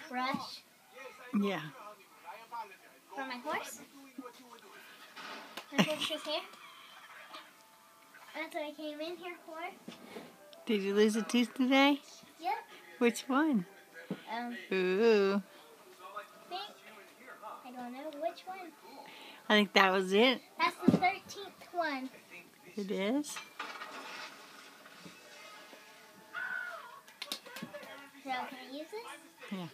brush Yeah. for my horse. My horse is here. That's what I came in here for. Did you lose a tooth today? Yep. Which one? I Ooh. don't know which one. I think that was it. That's the 13th one. It is? So can I use this? Yeah.